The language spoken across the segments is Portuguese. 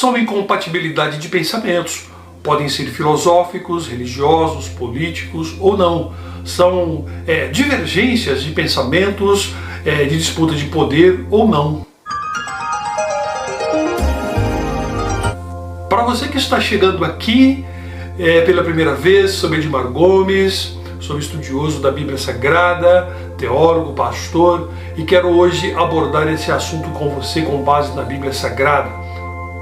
são incompatibilidade de pensamentos. Podem ser filosóficos, religiosos, políticos ou não. São divergências de pensamentos, de disputa de poder ou não. Para você que está chegando aqui pela primeira vez, sou Edmar Gomes, sou estudioso da Bíblia Sagrada, teólogo, pastor, e quero hoje abordar esse assunto com você com base na Bíblia Sagrada.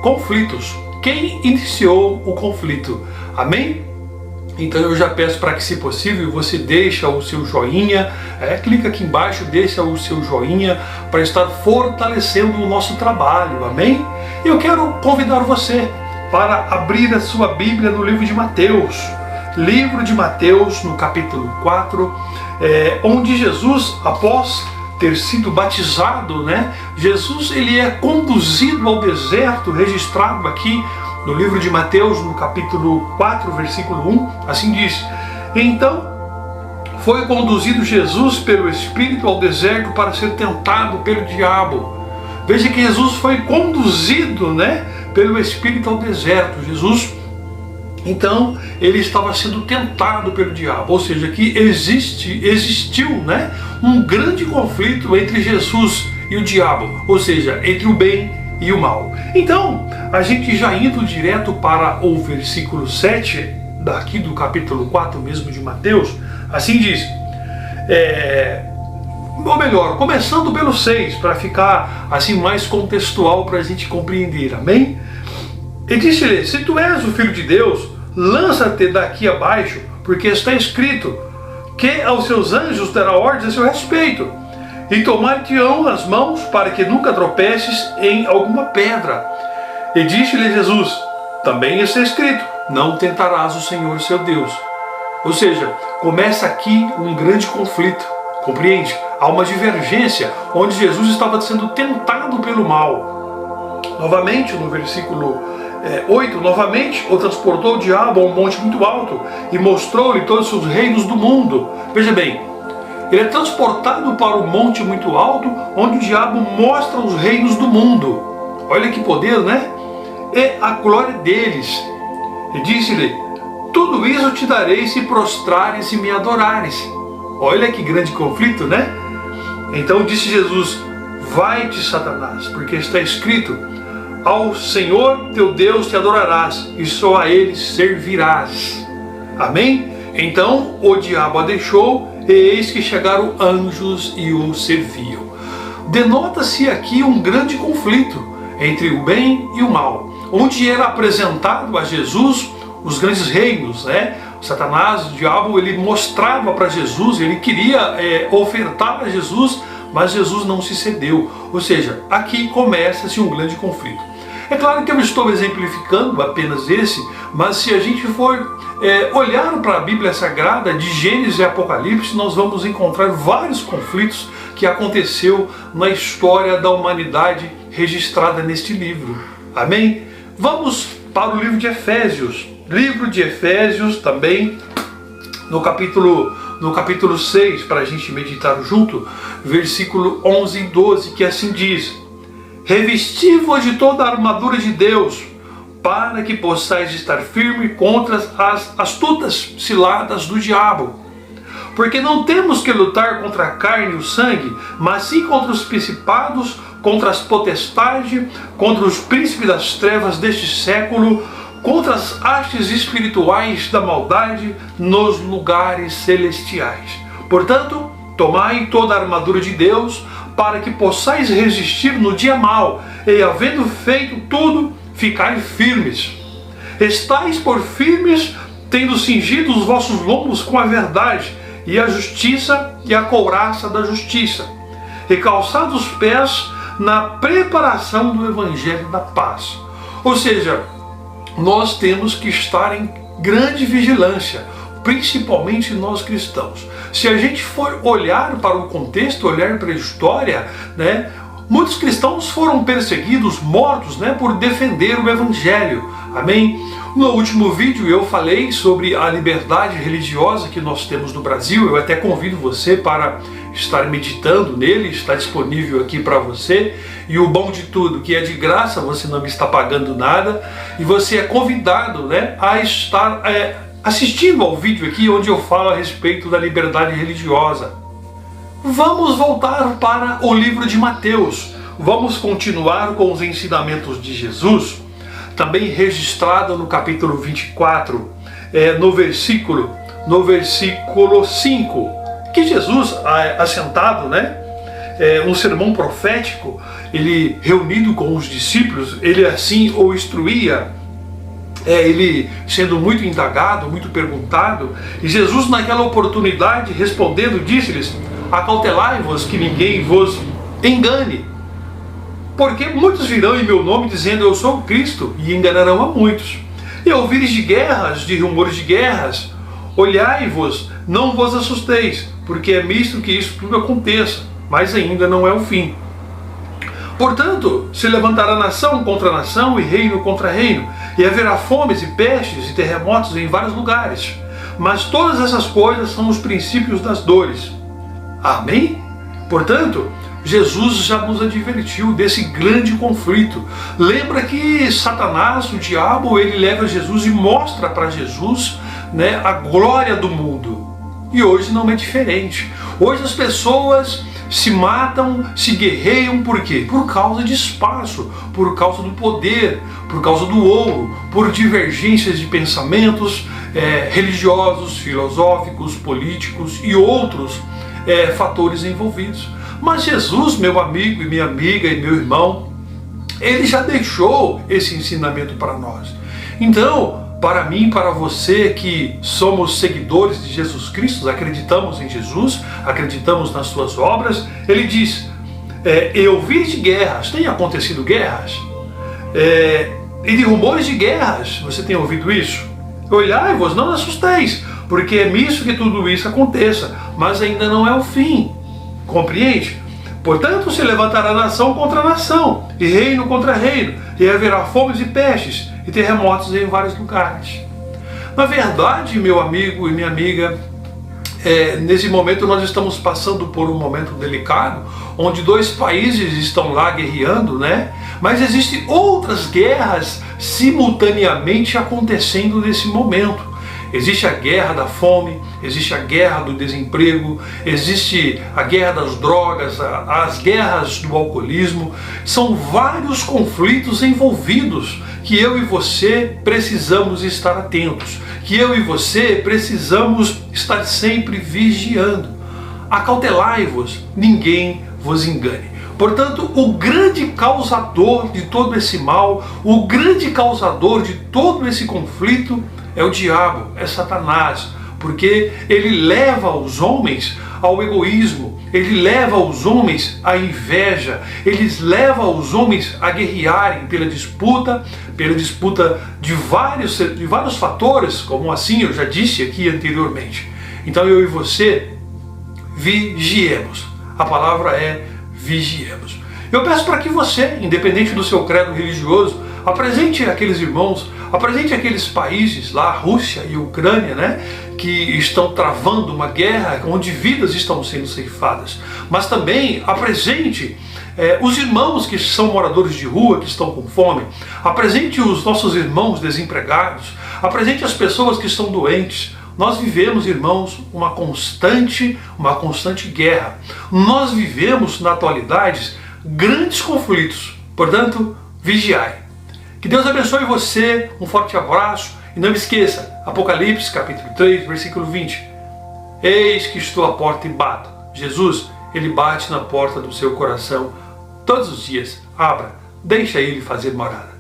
Conflitos. Quem iniciou o conflito? Amém? Então eu já peço para que, se possível, você deixe o seu joinha, clica aqui embaixo, deixa o seu joinha para estar fortalecendo o nosso trabalho, amém? Eu quero convidar você para abrir a sua Bíblia no livro de Mateus. Livro de Mateus, no capítulo 4, onde Jesus, após ter sido batizado, Jesus ele é conduzido ao deserto, registrado aqui no livro de Mateus, no capítulo 4, versículo 1, assim diz: Então foi conduzido Jesus pelo Espírito ao deserto para ser tentado pelo diabo. Veja que Jesus foi conduzido, pelo Espírito ao deserto. Jesus, então, ele estava sendo tentado pelo diabo, ou seja, que existiu, um grande conflito entre Jesus e o diabo, ou seja, entre o bem e o mal. Então, a gente já indo direto para o versículo 7, daqui do capítulo 4 mesmo de Mateus, assim diz, ou melhor, começando pelo 6, para ficar assim mais contextual para a gente compreender, amém? E disse-lhe: se tu és o Filho de Deus, lança-te daqui abaixo, porque está escrito que aos seus anjos dará ordens a seu respeito, e tomar-te-ão as mãos para que nunca tropeces em alguma pedra. E disse-lhe Jesus: também está escrito, não tentarás o Senhor seu Deus. Ou seja, começa aqui um grande conflito, compreende? Há uma divergência, onde Jesus estava sendo tentado pelo mal. Novamente, no versículo 8, novamente o transportou o diabo a um monte muito alto e mostrou-lhe todos os reinos do mundo. Veja bem, ele é transportado para um monte muito alto, onde o diabo mostra os reinos do mundo. Olha que poder, E a glória deles. E disse-lhe: tudo isso te darei se prostrares e me adorares. Olha que grande conflito, Então disse Jesus: vai-te, Satanás, porque está escrito: ao Senhor teu Deus te adorarás, e só a Ele servirás. Amém? Então o diabo a deixou, e eis que chegaram anjos e o serviam. Denota-se aqui um grande conflito entre o bem e o mal, onde era apresentado a Jesus os grandes reinos, Satanás, o diabo, ele mostrava para Jesus, ele queria ofertar a Jesus, mas Jesus não se cedeu. Ou seja, aqui começa-se um grande conflito. É claro que eu estou exemplificando apenas esse, mas se a gente for olhar para a Bíblia Sagrada, de Gênesis e Apocalipse, nós vamos encontrar vários conflitos que aconteceu na história da humanidade registrada neste livro. Amém? Vamos para o livro de Efésios. Livro de Efésios também, no capítulo 6, para a gente meditar junto, versículo 11 e 12, que assim diz: revesti-vos de toda a armadura de Deus, para que possais estar firme contra as astutas ciladas do diabo. Porque não temos que lutar contra a carne e o sangue, mas sim contra os principados, contra as potestades, contra os príncipes das trevas deste século, contra as hastes espirituais da maldade nos lugares celestiais. Portanto, tomai toda a armadura de Deus, para que possais resistir no dia mau, e havendo feito tudo, ficai firmes. Estais por firmes, tendo cingido os vossos lombos com a verdade, e a justiça e a couraça da justiça, e calçados os pés na preparação do evangelho da paz. Ou seja, nós temos que estar em grande vigilância, principalmente nós cristãos. Se a gente for olhar para o contexto, olhar para a história, muitos cristãos foram perseguidos, mortos, por defender o evangelho. Amém? No último vídeo eu falei sobre a liberdade religiosa que nós temos no Brasil. Eu até convido você para estar meditando nele, está disponível aqui para você. E o bom de tudo, que é de graça, você não está pagando nada. E você é convidado, né, a estar assistindo ao vídeo aqui onde eu falo a respeito da liberdade religiosa. Vamos voltar para o livro de Mateus. Vamos continuar com os ensinamentos de Jesus, também registrado no capítulo 24, no versículo 5, que Jesus, assentado, né, um sermão profético, ele reunido com os discípulos, ele assim o instruía, ele sendo muito indagado, muito perguntado, e Jesus naquela oportunidade respondendo disse-lhes: acautelai-vos que ninguém vos engane, porque muitos virão em meu nome dizendo eu sou o Cristo, e enganarão a muitos. E ouvires de guerras, de rumores de guerras, olhai-vos, não vos assusteis, porque é misto que isso tudo aconteça, mas ainda não é o fim. Portanto, se levantará nação contra nação e reino contra reino, e haverá fomes e pestes e terremotos em vários lugares. Mas todas essas coisas são os princípios das dores. Amém? Portanto, Jesus já nos advertiu desse grande conflito. Lembra que Satanás, o diabo, ele leva Jesus e mostra para Jesus, né, a glória do mundo. E hoje não é diferente. Hoje as pessoas se matam, se guerreiam, por quê? Por causa de espaço, por causa do poder, por causa do ouro, por divergências de pensamentos religiosos, filosóficos, políticos e outros fatores envolvidos. Mas Jesus, meu amigo e minha amiga e meu irmão, ele já deixou esse ensinamento para nós. Então, para mim, para você que somos seguidores de Jesus Cristo, acreditamos em Jesus, acreditamos nas suas obras, ele diz, e ouvi de guerras, tem acontecido guerras? E de rumores de guerras, você tem ouvido isso? Olhai-vos, não assusteis, porque é misto que tudo isso aconteça, mas ainda não é o fim. Compreende? Portanto, se levantará nação contra nação, e reino contra reino, e haverá fomes e pestes, e terremotos em vários lugares. Na verdade, meu amigo e minha amiga, nesse momento nós estamos passando por um momento delicado, onde dois países estão lá guerreando, né? Mas existem outras guerras simultaneamente acontecendo nesse momento. Existe a guerra da fome, existe a guerra do desemprego, existe a guerra das drogas, as guerras do alcoolismo. São vários conflitos envolvidos que eu e você precisamos estar atentos, que eu e você precisamos estar sempre vigiando. Acautelai-vos, ninguém vos engane. Portanto, o grande causador de todo esse mal, o grande causador de todo esse conflito é o diabo, é Satanás, porque ele leva os homens ao egoísmo, ele leva os homens à inveja, ele leva os homens a guerrearem pela disputa de vários fatores, como assim eu já disse aqui anteriormente. Então eu e você vigiemos. A palavra é vigiemos. Eu peço para que você, independente do seu credo religioso, apresente aqueles irmãos, apresente aqueles países lá, Rússia e Ucrânia, né, que estão travando uma guerra onde vidas estão sendo ceifadas. Mas também apresente os irmãos que são moradores de rua, que estão com fome. Apresente os nossos irmãos desempregados. Apresente as pessoas que estão doentes. Nós vivemos, irmãos, uma constante guerra. Nós vivemos, na atualidade, grandes conflitos. Portanto, vigiai. Que Deus abençoe você, um forte abraço, e não me esqueça, Apocalipse capítulo 3, versículo 20. Eis que estou à porta e bato. Jesus, ele bate na porta do seu coração todos os dias. Abra, deixa ele fazer morada.